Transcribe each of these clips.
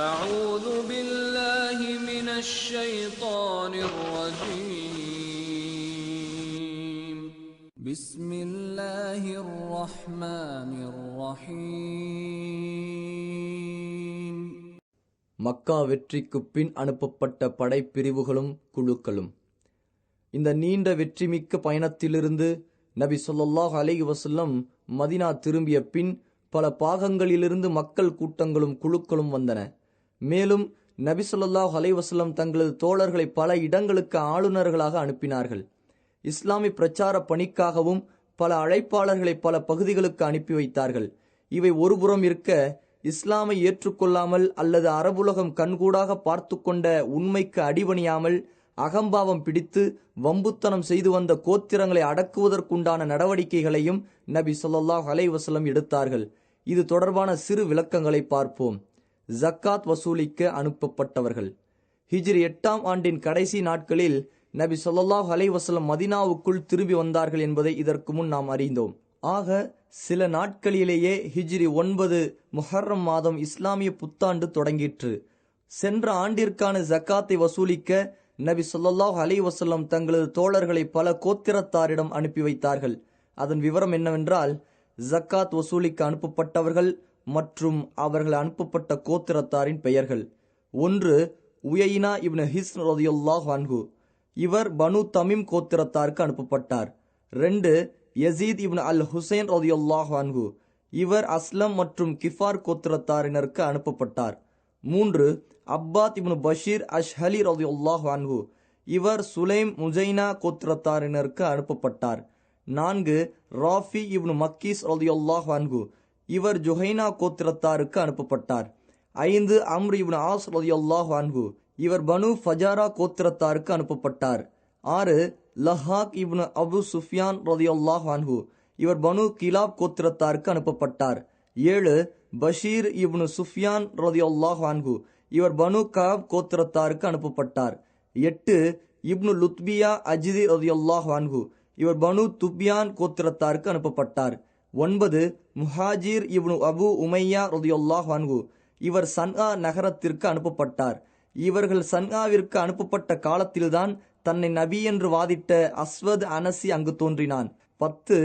أعوذ بالله من الشيطان الرجيم بسم الله الرحمن الرحيم. மக்கா வெற்றிக்கு பின் அனுப்பப்பட்ட படைப்பிரிவுகளும் குழுக்களும். இந்த நீண்ட வெற்றிமிக்க பயணத்திலிருந்து நபி ஸல்லல்லாஹு அலைஹி வஸல்லம் மதீனா திரும்பிய பின் பல பாகங்களிலிருந்து மக்கள் கூட்டங்களும் குழுக்களும் வந்தன. மேலும் நபி ஸல்லல்லாஹு அலைஹி வஸல்லம் தங்களது தோழர்களை பல இடங்களுக்கு ஆளுநர்களாக அனுப்பினார்கள். இஸ்லாமிய பிரச்சார பணிக்காகவும் பல அழைப்பாளர்களை பல பகுதிகளுக்கு அனுப்பி வைத்தார்கள். இவை ஒருபுறம் இருக்க, இஸ்லாமை ஏற்றுக்கொள்ளாமல் அல்லது அரபுலகம் கண்கூடாக பார்த்து கொண்ட உண்மைக்கு அடிபணியாமல் அகம்பாவம் பிடித்து வம்புத்தனம் செய்து வந்த கோத்திரங்களை அடக்குவதற்குண்டான நடவடிக்கைகளையும் நபி ஸல்லல்லாஹு அலைஹி வஸல்லம் எடுத்தார்கள். இது தொடர்பான சிறு விளக்கங்களை பார்ப்போம். ஜக்காத் வசூலிக்க அனுப்பப்பட்டவர்கள். ஹிஜ்ரி 8ஆம் ஆண்டின் கடைசி நாட்களில் நபி ஸல்லல்லாஹு அலைஹி வஸல்லம் மதீனாவுக்குள் திரும்பி வந்தார்கள் என்பதை இதற்கு முன் நாம் அறிந்தோம். ஆக சில நாட்களிலேயே ஹிஜ்ரி 9 முஹர்ரம் மாதம் இஸ்லாமிய புத்தாண்டு தொடங்கிற்று. சென்ற ஆண்டிற்கான ஜக்காத்தை வசூலிக்க நபி ஸல்லல்லாஹு அலைஹி வஸல்லம் தங்களது தோழர்களை பல கோத்திரத்தாரிடம் அனுப்பி வைத்தார்கள். அதன் விவரம் என்னவென்றால், ஜக்காத் வசூலிக்க அனுப்பப்பட்டவர்கள் மற்றும் அவர்கள் அனுப்பப்பட்ட கோத்திரத்தாரின் பெயர்கள். 1. உயைனா இப்னு ஹிஸ்ன் ரலியல்லாஹு அன்ஹு. இவர் பனு தமீம் கோத்திரத்தாருக்கு அனுப்பப்பட்டார். 2. யசீத் இப்னு அல் ஹுசைன் ரலியல்லாஹு அன்ஹு. இவர் அஸ்லம் மற்றும் கிஃபார் கோத்திரத்தாரினருக்கு அனுப்பப்பட்டார். 3. அப்பாத் இப்னு பஷீர் அஷ்ஹலி ரலியல்லாஹு அன்ஹு. இவர் சுலைம் முஜைனா கோத்திரத்தாரினருக்கு அனுப்பப்பட்டார். 4. ராஃபி இப்னு மக்கீஸ் ரலியல்லாஹு அன்ஹு. இவர் ஜுஹைனா கோத்திரத்தாருக்கு அனுப்பப்பட்டார். 5. அம்ர் இப்னு ஆஸ் ரலியல்லாஹு அன்ஹு. இவர் பனு ஃபஜாரா கோத்திரத்தாருக்கு அனுப்பப்பட்டார். 6. லஹாக் இப்னு அபு சுஃபியான் ரலியல்லாஹு அன்ஹு. இவர் பனு கிலாப் கோத்திரத்தாருக்கு அனுப்பப்பட்டார். 7. பஷீர் இப்னு சுஃபியான் ரலியல்லாஹு அன்ஹு. இவர் பனு கஅப் கோத்திரத்தாருக்கு அனுப்பப்பட்டார். 8. இப்னு லுத்பியா அஜ்தி ரலியல்லாஹு அன்ஹு. இவர் பனு துப்யான் கோத்திரத்தாருக்கு அனுப்பப்பட்டார். 9. முஹாஜிர் இப்னு அபு உமையா ரலியல்லாஹு அன்ஹு. இவர் சன்ஆ நகரத்திற்கு அனுப்பப்பட்டார். இவர்கள் சன்ஆவிற்கு அனுப்பப்பட்ட காலத்தில்தான் தன்னை நபி என்று வாதிட்ட அஸ்வத் அனசி அங்கு தோன்றினான். 10.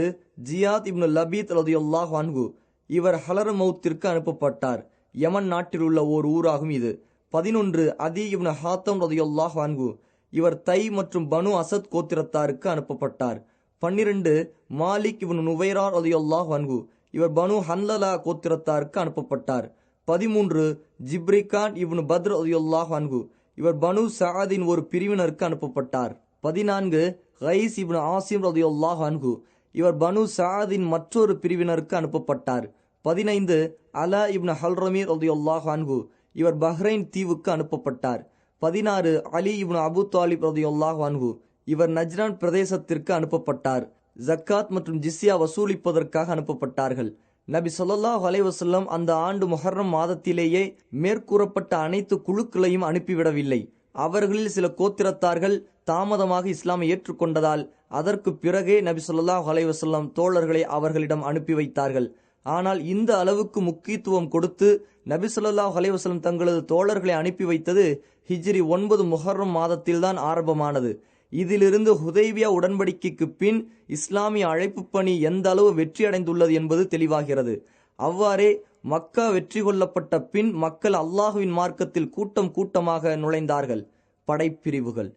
ஜியாத் இப்னு லபீத் ரலியல்லாஹு அன்ஹு. இவர் ஹலர்மௌத்திற்கு அனுப்பப்பட்டார். யமன் நாட்டில் உள்ள ஓர் ஊராகும் இது. 11. அதி இப்னு ஹாத்தம் ரலியல்லாஹு அன்ஹு. இவர் தை மற்றும் பனு அசத் கோத்திரத்தாருக்கு அனுப்பப்பட்டார். 12. மாலிக் இப்னு நுவைரா ரலியல்லாஹு அன்ஹு. இவர் பனு ஹன்லலா கோத்திரத்தாருக்கு அனுப்பப்பட்டார். 13. ஜிப்ரிகான் இப்னு பத்ர் ரலியல்லாஹு அன்ஹு. இவர் பனு சஅதின் ஒரு பிரிவினருக்கு அனுப்பப்பட்டார். 14. கைஸ் இப்னு ஆசிம் ரலியல்லாஹு அன்ஹு. இவர் பனு சஅதின் மற்றொரு பிரிவினருக்கு அனுப்பப்பட்டார். 15. அலா இப்னு ஹல்ரமி ரலியல்லாஹு அன்ஹு. இவர் பஹ்ரைன் தீவுக்கு அனுப்பப்பட்டார். 16. அலி இப்னு அபு தாலிப் ரலியல்லாஹு அன்ஹு. இவர் நஜ்ரான் பிரதேசத்திற்கு அனுப்பப்பட்டார். ஜக்காத் மற்றும் ஜிஸ்யா வசூலிப்பதற்காக அனுப்பப்பட்டார்கள். நபி ஸல்லல்லாஹு அலைஹி வஸல்லம் அந்த ஆண்டு முஹர்ரம் மாதத்திலேயே மேற்கூறப்பட்ட அனைத்து குழுக்களையும் அனுப்பிவிடவில்லை. அவர்களில் சில கோத்திரத்தார்கள் தாமதமாக இஸ்லாமை ஏற்றுக்கொண்டதால் அதற்கு பிறகே நபி ஸல்லல்லாஹு அலைஹி வஸல்லம் தோழர்களை அவர்களிடம் அனுப்பி வைத்தார்கள். ஆனால் இந்த அளவுக்கு முக்கியத்துவம் கொடுத்து நபி ஸல்லல்லாஹு அலைஹி வஸல்லம் தங்களது தோழர்களை அனுப்பி வைத்தது ஹிஜ்ரி 9 முஹர்ரம் மாதத்தில்தான் ஆரம்பமானது. இதிலிருந்து ஹுதைபியா உடன்படிக்கைக்கு பின் இஸ்லாமிய அழைப்பு பணி எந்த அளவு வெற்றி அடைந்துள்ளது என்பது தெளிவாகிறது. அவ்வாறே மக்கா வெற்றி கொள்ளப்பட்ட பின் மக்கள் அல்லாஹுவின் மார்க்கத்தில் கூட்டம் கூட்டமாக நுழைந்தார்கள். படைப்பிரிவுகள்.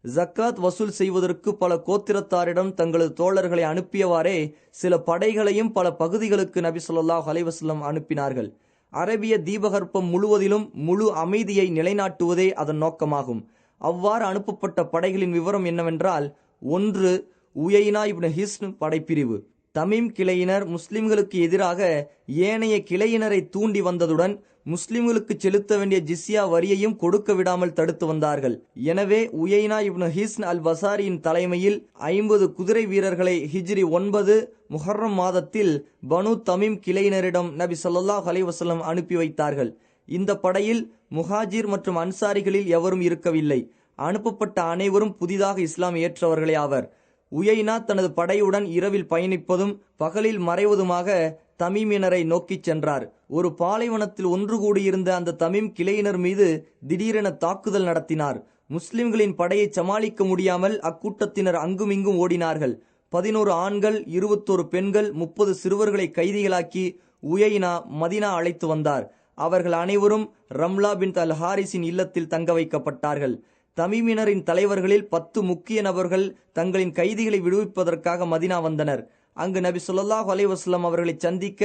ஜக்காத் வசூல் செய்வதற்கு பல கோத்திரத்தாரிடம் தங்களது தோழர்களை அனுப்பியவாறே சில படைகளையும் பல பகுதிகளுக்கு நபி ஸல்லல்லாஹு அலைஹி வஸல்லம் அனுப்பினார்கள். அரபிய தீபகற்பம் முழுவதிலும் முழு அமைதியை நிலைநாட்டுவதே அதன் நோக்கமாகும். அவ்வாறு அனுப்பப்பட்ட படைகளின் விவரம் என்னவென்றால், 1. உயைனா இப்னு ஹிஸ்ன் படைப்பிரிவு. தமீம் கிளையினர் முஸ்லிம்களுக்கு எதிராக ஏனைய கிளையினரை தூண்டி வந்ததுடன் முஸ்லிம்களுக்கு செலுத்த வேண்டிய ஜிஸ்யா வரியையும் கொடுக்க விடாமல் தடுத்து வந்தார்கள். எனவே உயைனா இப்னு ஹிஸ்ன் அல் பசாரியின் தலைமையில் 50 குதிரை வீரர்களை ஹிஜ்ரி 9 முஹர்ரம் மாதத்தில் பனு தமீம் கிளையினரிடம் நபி ஸல்லல்லாஹு அலைஹி வஸல்லம் அனுப்பி வைத்தார்கள். இந்த படையில் முஹாஜிர் மற்றும் அன்சாரிகளில் எவரும் இருக்கவில்லை. அனுப்பப்பட்ட அனைவரும் புதிதாக இஸ்லாம் ஏற்றவர்களே ஆவர். உயைனா தனது படையுடன் இரவில் பயணிப்பதும் பகலில் மறைவதுமாக தமீமினரை நோக்கிச் சென்றார். ஒரு பாலைவனத்தில் ஒன்று கூடியிருந்த அந்த தமீம் கிளையினர் மீது திடீரென தாக்குதல் நடத்தினார். முஸ்லிம்களின் படையை சமாளிக்க முடியாமல் அக்கூட்டத்தினர் அங்குமிங்கும் ஓடினார்கள். 11 ஆண்கள், 21 பெண்கள், 30 சிறுவர்களை கைதிகளாக்கி உயைனா மதினா அழைத்து வந்தார். அவர்கள் அனைவரும் ரம்லா பின் அல் ஹாரிஸின் இல்லத்தில் தங்க வைக்கப்பட்டார்கள். தமீமினரின் தலைவர்களில் 10 முக்கிய நபர்கள் தங்களின் கைதிகளை விடுவிப்பதற்காக மதினா வந்தனர். அங்கு நபி ஸல்லல்லாஹு அலைஹி வஸல்லம் அவர்களை சந்திக்க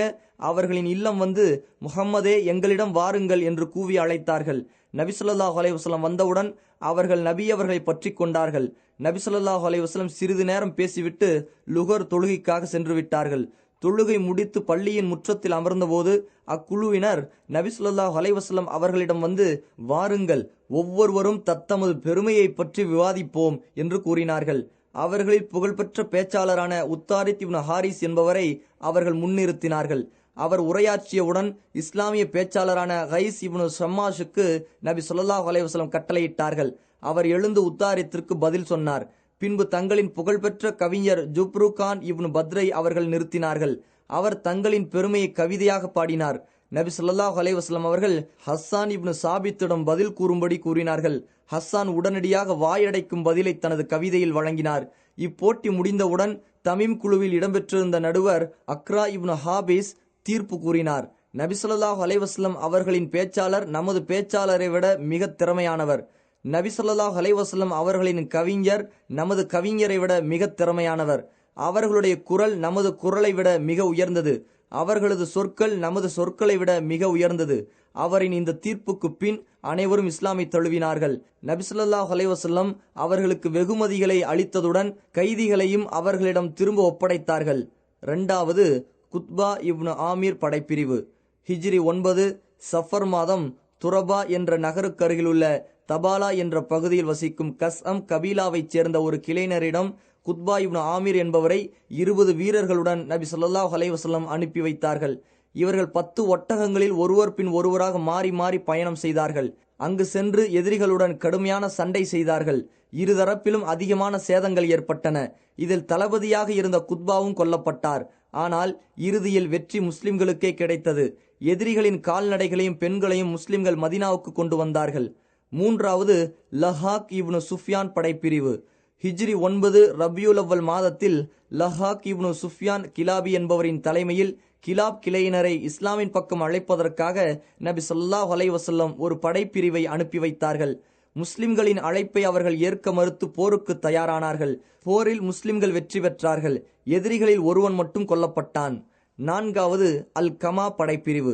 அவர்களின் இல்லம் வந்து, முஹம்மதே, எங்களிடம் வாருங்கள் என்று கூவி அழைத்தார்கள். நபி ஸல்லல்லாஹு அலைஹி வஸல்லம் வந்தவுடன் அவர்கள் நபி அவர்களை பற்றி கொண்டார்கள். நபி ஸல்லல்லாஹு அலைஹி வஸல்லம் சிறிது நேரம் பேசிவிட்டு லுகர் தொழுகைக்காக சென்று விட்டார்கள். தொழுகை முடித்து பள்ளியின் முற்றத்தில் அமர்ந்தபோது அக்குழுவினர் நபி ஸல்லல்லாஹு அலைஹி வஸல்லம் அவர்களிடம் வந்து, வாருங்கள், ஒவ்வொருவரும் தத்தமது பெருமையை பற்றி விவாதிப்போம் என்று கூறினார்கள். அவர்களில் புகழ்பெற்ற பேச்சாளரான உத்தாரித் இப்னு ஹாரிஸ் என்பவரை அவர்கள் முன்னிறுத்தினார்கள். அவர் உரையாற்றியவுடன் இஸ்லாமிய பேச்சாளரான கைஸ் இப்னு ஷம்மாஷுக்கு நபி ஸல்லல்லாஹு அலைஹி வஸல்லம் கட்டளையிட்டார்கள். அவர் எழுந்து உத்தாரித்திற்கு பதில் சொன்னார். பின்பு தங்களின் புகழ்பெற்ற கவிஞர் ஜுப்ருகான் இப்னு பத்ரை அவர்கள் நிறுத்தினார்கள். அவர் தங்களின் பெருமையை கவிதையாக பாடினார். நபி ஸல்லல்லாஹு அலைஹி வஸல்லம் அவர்கள் ஹஸ்ஸான் இப்னு சாபித்திடம் பதில் கூறும்படி கூறினார்கள். ஹஸ்ஸான் உடனடியாக வாயடைக்கும் பதிலை தனது கவிதையில் வழங்கினார். இப்போட்டி முடிந்தவுடன் தமீம் குழுவில் இடம்பெற்றிருந்த நடுவர் அக்ரா இப்னு ஹாபிஸ் தீர்ப்பு கூறினார். நபி ஸல்லல்லாஹு அலைஹி வஸல்லம் அவர்களின் பேச்சாளர் நமது பேச்சாளரை விட மிக திறமையானவர். நபி ஸல்லல்லாஹு அலைஹி வஸல்லம் அவர்களின் கவிஞர் நமது கவிஞரை விட மிக திறமையானவர். அவர்களுடைய குரல் நமது குரலை விட மிக உயர்ந்தது. அவர்களது சொற்கள் நமது சொற்களை விட மிக உயர்ந்தது. அவரின் இந்த தீர்ப்புக்கு பின் அனைவரும் இஸ்லாமை தழுவினார்கள். நபி ஸல்லல்லாஹு அலைஹி வஸல்லம் அவர்களுக்கு வெகுமதிகளை அளித்ததுடன் கைதிகளையும் அவர்களிடம் திரும்ப ஒப்படைத்தார்கள். 2வது குத்பா இப்னு ஆமீர் படைப்பிரிவு. ஹிஜ்ரி 9 சஃபர் மாதம் துரபா என்ற நகருக்கருகில் உள்ள தபாலா என்ற பகுதியில் வசிக்கும் கஸ்அம் கபீலாவைச் சேர்ந்த ஒரு கிளையினரிடம் குத்பா இப்னு ஆமீர் என்பவரை 20 வீரர்களுடன் நபி ஸல்லல்லாஹு அலைஹி வஸல்லம் அனுப்பி வைத்தார்கள். இவர்கள் 10 ஒட்டகங்களில் ஒருவர் பின் ஒருவராக மாறி மாறி பயணம் செய்தார்கள். அங்கு சென்று எதிரிகளுடன் கடுமையான சண்டை செய்தார்கள். இருதரப்பிலும் அதிகமான சேதங்கள் ஏற்பட்டன. இதில் தளபதியாக இருந்த குத்பாவும் கொல்லப்பட்டார். ஆனால் இறுதியில் வெற்றி முஸ்லிம்களுக்கே கிடைத்தது. எதிரிகளின் கால்நடைகளையும் பெண்களையும் முஸ்லிம்கள் மதீனாவுக்கு கொண்டு வந்தார்கள். 3வது லஹாக் இப்னு சுஃப்யான் படைப்பிரிவு. ஹிஜ்ரி 9 ரபியுல் அவ்வல் மாதத்தில் லஹாக் இப்னு சுஃப்யான் கிலாபி என்பவரின் தலைமையில் கிலாப் கிளையினரை இஸ்லாமின் பக்கம் அழைப்பதற்காக நபி ஸல்லல்லாஹு அலைஹி வஸல்லம் ஒரு படைப்பிரிவை அனுப்பி வைத்தார்கள். முஸ்லிம்களின் அழைப்பை அவர்கள் ஏற்க மறுத்து போருக்கு தயாரானார்கள். போரில் முஸ்லிம்கள் வெற்றி பெற்றார்கள். எதிரிகளில் ஒருவன் மட்டும் கொல்லப்பட்டான். 4வது அல் கமா படைப்பிரிவு.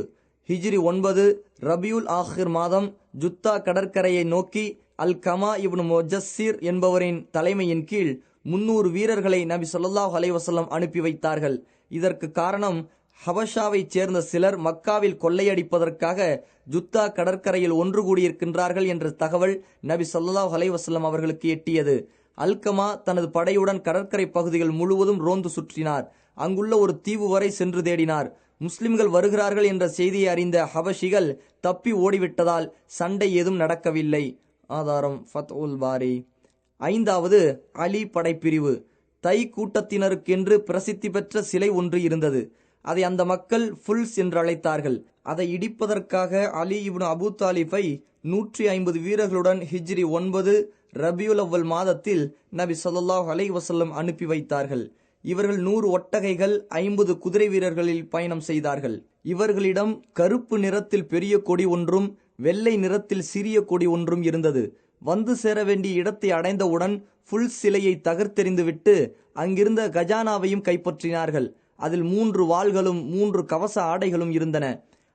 ஹிஜ்ரி 9 ரபியுல் ஆஹிர் மாதம் ஜுத்தா கடற்கரையை நோக்கி அல் கமா இப்னு முஜஸ்ஸிர் என்பவரின் தலைமையின் கீழ் 300 வீரர்களை நபி ஸல்லல்லாஹு அலைஹி வஸல்லம் அனுப்பி வைத்தார்கள். இதற்கு காரணம், ஹபஷாவைச் சேர்ந்த சிலர் மக்காவில் கொள்ளையடிப்பதற்காக ஜுத்தா கடற்கரையில் ஒன்று கூடியிருக்கின்றார்கள் என்ற தகவல் நபி ஸல்லல்லாஹு அலைஹி வஸல்லம் அவர்களுக்கு எட்டியது. அல்கமா தனது படையுடன் கடற்கரை பகுதிகள் முழுவதும் ரோந்து சுற்றினார். அங்குள்ள ஒரு தீவு வரை சென்று தேடினார். முஸ்லிம்கள் வருகிறார்கள் என்ற செய்தியை அறிந்த ஹபஷிகள் தப்பி ஓடிவிட்டதால் சண்டை ஏதும் நடக்கவில்லை. ஆதாரம் ஃபத்உல் பாரி. 5வது அலி படைப்பிரிவு. தை கூட்டத்தினருக்கென்று பிரசித்தி பெற்ற சிலை ஒன்று இருந்தது. அதை அந்த மக்கள் ஃபுல்ஸ் என்று அழைத்தார்கள். அதை இடிப்பதற்காக அலி இப்னு அபு தாலிபை 150 வீரர்களுடன் ஹிஜ்ரி 9 ரபியுல் அவ்வல் மாதத்தில் நபி ஸல்லல்லாஹு அலைஹி வஸல்லம் அனுப்பி வைத்தார்கள். இவர்கள் 100 ஒட்டகைகள் 50 குதிரை வீரர்களில் பயணம் செய்தார்கள். இவர்களிடம் கருப்பு நிறத்தில் பெரிய கொடி ஒன்றும் வெள்ளை நிறத்தில் சிறிய கொடி ஒன்றும் இருந்தது. வந்து சேர வேண்டிய இடத்தை அடைந்தவுடன் ஃபுல் சிலையை தகர்த்தெறிந்துவிட்டு அங்கிருந்த கஜானாவையும் கைப்பற்றினார்கள். அதில் 3 வாள்களும் 3 கவச ஆடைகளும் இருந்தன.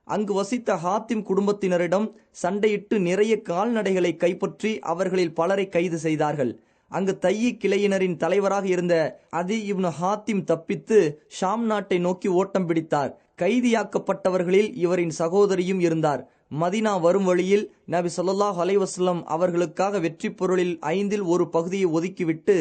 அங்கு வசித்த ஹாத்திம் குடும்பத்தினரிடம் சண்டையிட்டு நிறைய கால்நடைகளை கைப்பற்றி அவர்களில் பலரை கைது செய்தார்கள். அங்கு தையி கிளையினரின் தலைவராக இருந்த அதி இப்னு ஹாத்திம் தப்பித்து ஷாம் நாட்டை நோக்கி ஓட்டம் பிடித்தார். கைதியாக்கப்பட்டவர்களில் இவரின் சகோதரியும் இருந்தார். மதீனா வரும் வழியில் நபி ஸல்லல்லாஹு அலைஹி வஸல்லம் அவர்களுக்காக வெற்றி பொருளில் 5இல் ஒரு பகுதியை ஒதுக்கிவிட்டு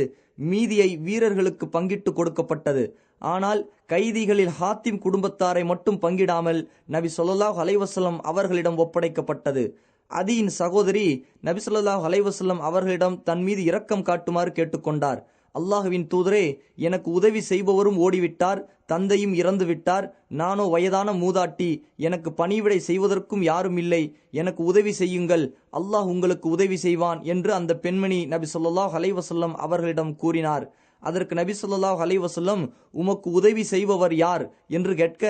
மீதியை வீரர்களுக்கு பங்கிட்டு கொடுக்கப்பட்டது. ஆனால் கைதிகளில் ஹாத்திம் குடும்பத்தாரை மட்டும் பங்கிடாமல் நபி ஸல்லல்லாஹு அலைஹி வஸல்லம் அவர்களிடம் ஒப்படைக்கப்பட்டது. அதியின் சகோதரி நபி ஸல்லல்லாஹு அலைஹி வஸல்லம் அவர்களிடம் தன் மீது இரக்கம் காட்டுமாறு கேட்டுக்கொண்டார். அல்லாஹுவின் தூதரே, எனக்கு உதவி செய்பவரும் ஓடிவிட்டார், தந்தையும் இறந்து விட்டார், நானோ வயதான மூதாட்டி, எனக்கு பணிவிடை செய்வதற்கும் யாரும் இல்லை, எனக்கு உதவி செய்யுங்கள், அல்லாஹ் உங்களுக்கு உதவி செய்வான் என்று அந்த பெண்மணி நபி ஸல்லல்லாஹு அலைஹி வஸல்லம் அவர்களிடம் கூறினார். அதற்கு நபி ஸல்லல்லாஹு அலைஹி வஸல்லம், உமக்கு உதவி செய்பவர் யார் என்று கேட்க,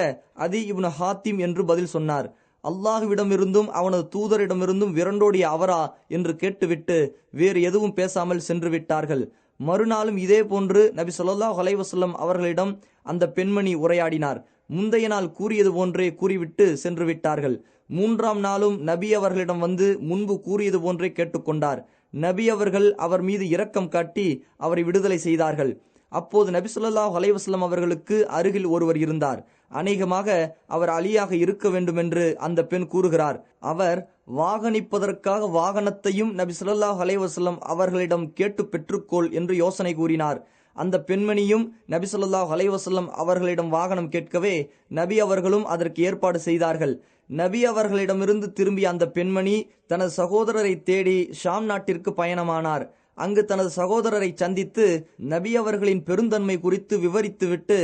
அதி இப்னு ஹாத்திம் என்று பதில் சொன்னார். அல்லாஹுவிடமிருந்தும் அவனது தூதரிடமிருந்தும் விரண்டோடிய அவரா என்று கேட்டுவிட்டு வேறு எதுவும் பேசாமல் சென்று விட்டார்கள். மறுநாளும் இதே போன்று நபி ஸல்லல்லாஹு அலைஹி வஸல்லம் அவர்களிடம் அந்த பெண்மணி உரையாடினார். முந்தைய நாள் கூறியது போன்றே கூறிவிட்டு சென்று விட்டார்கள். மூன்றாம் நாளும் நபி அவர்களிடம் வந்து முன்பு கூறியது போன்றே கேட்டுக்கொண்டார். நபி அவர்கள் அவர் மீது இரக்கம் காட்டி அவரை விடுதலை செய்தார்கள். அப்போது நபி ஸல்லல்லாஹு அலைஹி வஸல்லம் அவர்களுக்கு அருகில் ஒருவர் இருந்தார். அநேகமாக அவர் அலியாக இருக்க வேண்டும் என்று அந்த பெண் கூறுகிறார். அவர் வாகனிப்பதற்காக வாகனத்தையும் நபி ஸல்லல்லாஹு அலைஹி வஸல்லம் அவர்களிடம் கேட்டு பெற்றுக்கொள் என்று யோசனை கூறினார். அந்த பெண்மணியும் நபி ஸல்லல்லாஹு அலைஹி வஸல்லம் அவர்களிடம் வாகனம் கேட்கவே நபி அவர்களும் அதற்கு ஏற்பாடு செய்தார்கள். நபி அவர்களிடமிருந்து திரும்பிய அந்த பெண்மணி தனது சகோதரரை தேடி ஷாம் நாட்டிற்கு பயணமானார். அங்கு தனது சகோதரரை சந்தித்து நபி அவர்களின் பெருந்தன்மை குறித்து விவரித்துவிட்டு,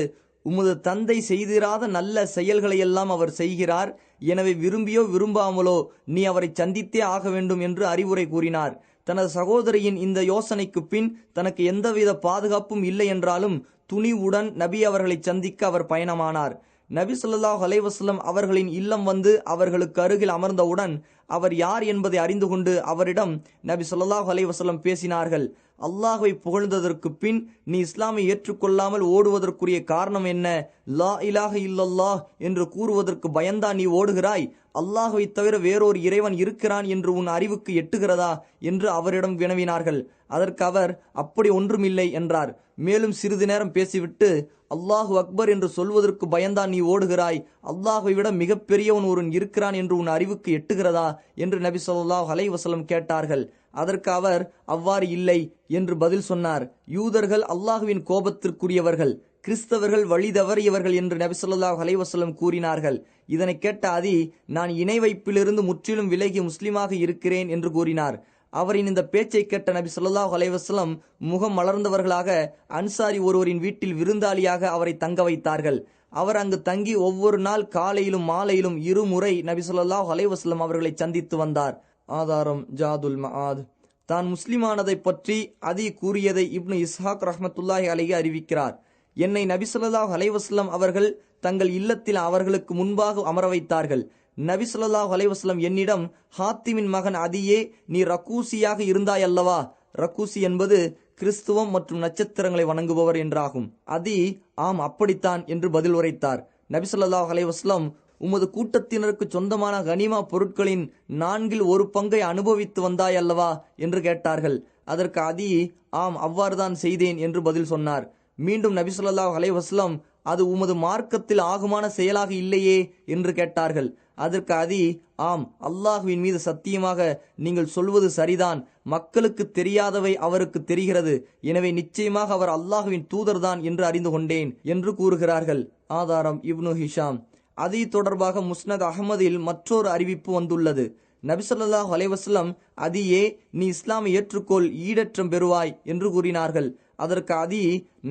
உமது தந்தை செய்திராத நல்ல செயல்களையெல்லாம் அவர் செய்கிறார், எனவே விரும்பியோ விரும்பாமலோ நீ அவரை சந்தித்தே ஆக வேண்டும் என்று அறிவுரை கூறினார். தனது சகோதரியின் இந்த யோசனைக்கு பின் தனக்கு எந்தவித பாதுகாப்பும் இல்லை என்றாலும் துணிவுடன் நபி அவர்களை சந்திக்க அவர் பயணமானார். நபி ஸல்லல்லாஹு அலைஹி வஸல்லம் அவர்களின் இல்லம் வந்து அவர்களுக்கு அருகில் அமர்ந்தவுடன் அவர் யார் என்பதை அறிந்து கொண்டு அவரிடம் நபி ஸல்லல்லாஹு அலைஹி வஸல்லம் பேசினார்கள். அல்லாஹ்வை புகழ்ந்ததற்கு பின் நீ இஸ்லாமை ஏற்றுக்கொள்ளாமல் ஓடுவதற்குரிய காரணம் என்ன? லா இலாஹ இல்லல்லாஹ் என்று கூறுவதற்கு பயந்தா நீ ஓடுகிறாய்? அல்லாஹ்வை தவிர வேறொரு இறைவன் இருக்கிறான் என்று உன் அறிவுக்கு எட்டுகிறதா என்று அவரிடம் வினவினார்கள். அதற்கு அவர் அப்படி ஒன்றுமில்லை என்றார். மேலும் சிறிது நேரம் பேசிவிட்டு, அல்லாஹு அக்பர் என்று சொல்வதற்கு பயந்தான் நீ ஓடுகிறாய், அல்லாஹை விட மிகப்பெரியவன் ஒருவன் இருக்கிறான் என்று உன் அறிவுக்கு எட்டுகிறதா என்று நபி ஸல்லல்லாஹு அலைஹி வஸல்லம் கேட்டார்கள். அதற்கு அவர் அவ்வாறு இல்லை என்று பதில் சொன்னார். யூதர்கள் அல்லாஹுவின் கோபத்திற்குரியவர்கள், கிறிஸ்தவர்கள் வழி தவறியவர்கள் என்று நபி ஸல்லல்லாஹு அலைஹி வஸல்லம் கூறினார்கள். இதனை கேட்ட அதி, நான் இணை வைப்பிலிருந்து முற்றிலும் விலகி முஸ்லிமாக இருக்கிறேன் என்று கூறினார். அவரின் இந்த பேச்சை கேட்ட நபி ஸல்லல்லாஹு அலைஹி வஸல்லம் முகம் மலர்ந்தவர்களாக அன்சாரி ஒருவரின் வீட்டில் விருந்தாளியாக அவரை தங்க வைத்தார்கள். அவர் அங்கு தங்கி ஒவ்வொரு நாள் காலையிலும் மாலையிலும் இருமுறை நபி ஸல்லல்லாஹு அலைஹி வஸல்லம் அவர்களை சந்தித்து வந்தார். ஆதாரம் ஜாதுல் மஆத். தான் முஸ்லிமானதை பற்றி அதி கூறியதை இப்னு இஸ்ஹாக் ரஹ்மத்துல்லாஹி அலைஹி அறிவிக்கிறார். என்னை நபி ஸல்லல்லாஹு அலைஹி வஸல்லம் அவர்கள் தங்கள் இல்லத்தில் அவர்களுக்கு முன்பாக அமர வைத்தார்கள். நபி ஸல்லல்லாஹு அலைஹி வஸல்லம் என்னிடம், ஹாத்திமின் மகன் அதியே, நீ ரக்கூசியாக இருந்தாய் அல்லவா? ரக்கூசி என்பது கிறிஸ்துவம் மற்றும் நட்சத்திரங்களை வணங்குபவர் என்றாகும். அதி, ஆம் அப்படித்தான் என்று பதில் உரைத்தார். நபி ஸல்லல்லாஹு அலைஹி வஸல்லம், உமது கூட்டத்தினருக்கு சொந்தமான கனிமா பொருட்களின் 1/4 அனுபவித்து வந்தாய் அல்லவா என்று கேட்டார்கள். அதற்கு அதி, ஆம் அவ்வாறுதான் செய்தேன் என்று பதில் சொன்னார். மீண்டும் நபி ஸல்லல்லாஹு அலைஹி வஸல்லம், அது உமது மார்க்கத்தில் ஆகுமான செயலாக இல்லையே என்று கேட்டார்கள். அதற்கு அதி, ஆம் அல்லாஹுவின் மீது சத்தியமாக நீங்கள் சொல்வது சரிதான், மக்களுக்கு தெரியாதவை அவருக்கு தெரிகிறது, எனவே நிச்சயமாக அவர் அல்லாஹுவின் தூதர்தான் என்று அறிந்து கொண்டேன் என்று கூறுகிறார்கள். ஆதாரம் இப்னு ஹிஷாம். அதி தொடர்பாக முஸ்னத் அஹ்மதில் மற்றொரு அறிவிப்பு வந்துள்ளது. நபி ஸல்லல்லாஹு அலைஹி வஸல்லம், அதியே நீ இஸ்லாமை ஏற்றுக்கொள், ஈடற்றம் பெறுவாய் என்று கூறினார்கள். அதற்கு அதி,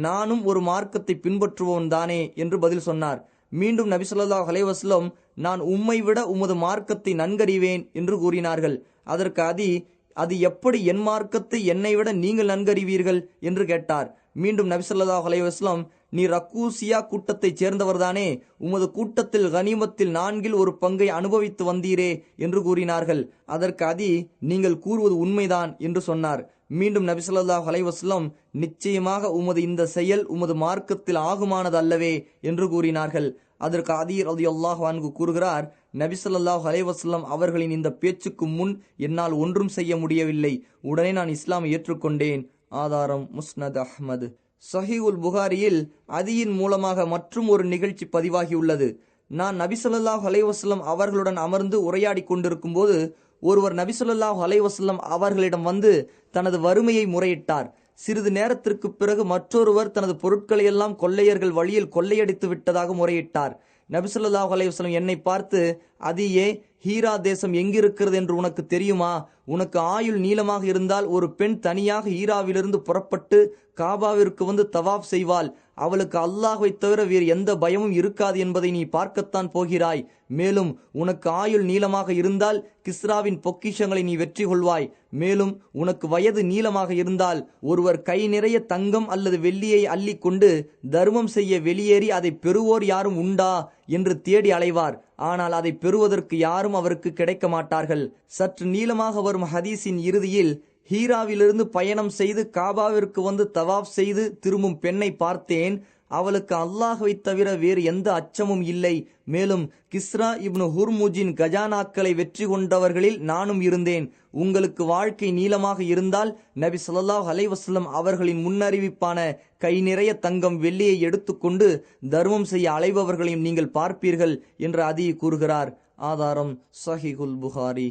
நானும் ஒரு மார்க்கத்தை பின்பற்றுவோன் தானே என்று பதில் சொன்னார். மீண்டும் நபி ஸல்லல்லாஹு அலைஹி வஸல்லம், நான் உம்மை விட உமது மார்க்கத்தை நன்கறிவேன் என்று கூறினார்கள். அதற்கு அதி, அது எப்படி என் மார்க்கத்தை என்னை விட நீங்கள் நன்கறிவீர்கள் என்று கேட்டார். மீண்டும் நபி ஸல்லல்லாஹு அலைஹி வஸல்லம், நீ ரக்கூசியா கூட்டத்தைச் சேர்ந்தவர்தானே, உமது கூட்டத்தில் கனிமத்தில் 4/4 அனுபவித்து வந்தீரே என்று கூறினார்கள். அதற்கு அதி, நீங்கள் கூறுவது உண்மைதான் என்று சொன்னார். மீண்டும் நபி ஸல்லல்லாஹு அலைஹி வஸல்லம், நிச்சயமாக உமது இந்த செயல் உமது மார்க்கத்தில் ஆகுமானது அல்லவே என்று கூறினார்கள். அதற்கு அதி ரலியல்லாஹு அன்ஹு கூறுகிறார், நபி ஸல்லல்லாஹு அலைஹி வஸல்லம் அவர்களின் இந்த பேச்சுக்கு முன் என்னால் ஒன்றும் செய்ய முடியவில்லை. உடனே நான் இஸ்லாமை ஏற்றுக்கொண்டேன். ஆதாரம் முஸ்னத் அஹ்மது. சஹீஹுல் புகாரியில் அதியின் மூலமாக மற்றும் ஒரு நிகழ்ச்சி பதிவாகியுள்ளது. நான் நபி ஸல்லல்லாஹு அலைஹி வஸல்லம் அவர்களுடன் அமர்ந்து உரையாடி கொண்டிருக்கும் போது ஒருவர் நபி ஸல்லல்லாஹு அலைஹி வஸல்லம் அவர்களிடம் வந்து தனது வறுமையை முறையிட்டார். சிறிது நேரத்திற்கு பிறகு மற்றொருவர் தனது பொருட்களை எல்லாம் கொள்ளையர்கள் வழியில் கொள்ளையடித்து விட்டதாக முறையிட்டார். நபி ஸல்லல்லாஹு அலைஹி வஸல்லம் என்னை பார்த்து, அதியே, ஹீரா தேசம் எங்கிருக்கிறது என்று உனக்கு தெரியுமா? உனக்கு ஆயுள் நீளமாக இருந்தால் ஒரு பெண் தனியாக ஹீராவிலிருந்து புறப்பட்டு காபாவிற்கு வந்து தவாப் செய்வாள். அவளுக்கு அல்லாஹ்வை தவிர வேறு எந்த பயமும் இருக்காது என்பதை நீ பார்க்கத்தான் போகிறாய். மேலும் உனக்கு ஆயுள் நீளமாக இருந்தால் கிஸ்ராவின் பொக்கிஷங்களை நீ வெற்றி கொள்வாய். மேலும் உனக்கு வயது நீளமாக இருந்தால் ஒருவர் கை நிறைய தங்கம் அல்லது வெள்ளியை அள்ளி கொண்டு தர்மம் செய்ய வெளியேறி அதை பெறுவோர் யாரும் உண்டா என்று தேடி அலைவார். ஆனால் அதை பெறுவதற்கு யாரும் அவருக்கு கிடைக்க மாட்டார்கள். சற்று நீளமாக வரும் ஹதீஸின் இறுதியில், ஹீராவிலிருந்து பயணம் செய்து காபாவிற்கு வந்து தவாப் செய்து திரும்பும் பெண்ணை பார்த்தேன். அவளுக்கு அல்லாஹ்வை தவிர வேறு எந்த அச்சமும் இல்லை. மேலும் கிஸ்ரா இப்னு ஹுர்முஜின் கஜானாக்களை வெற்றி கொண்டவர்களில் நானும் இருந்தேன். உங்களுக்கு வாழ்க்கை நீளமாக இருந்தால் நபி ஸல்லல்லாஹு அலைஹி வஸல்லம் அவர்களின் முன்னறிவிப்பான கை நிறைய தங்கம் வெள்ளியை எடுத்துக்கொண்டு தர்மம் செய்ய அலைபவர்களையும் நீங்கள் பார்ப்பீர்கள் என்று அதி கூறுகிறார். ஆதாரம் ஸஹீஹுல் புகாரி.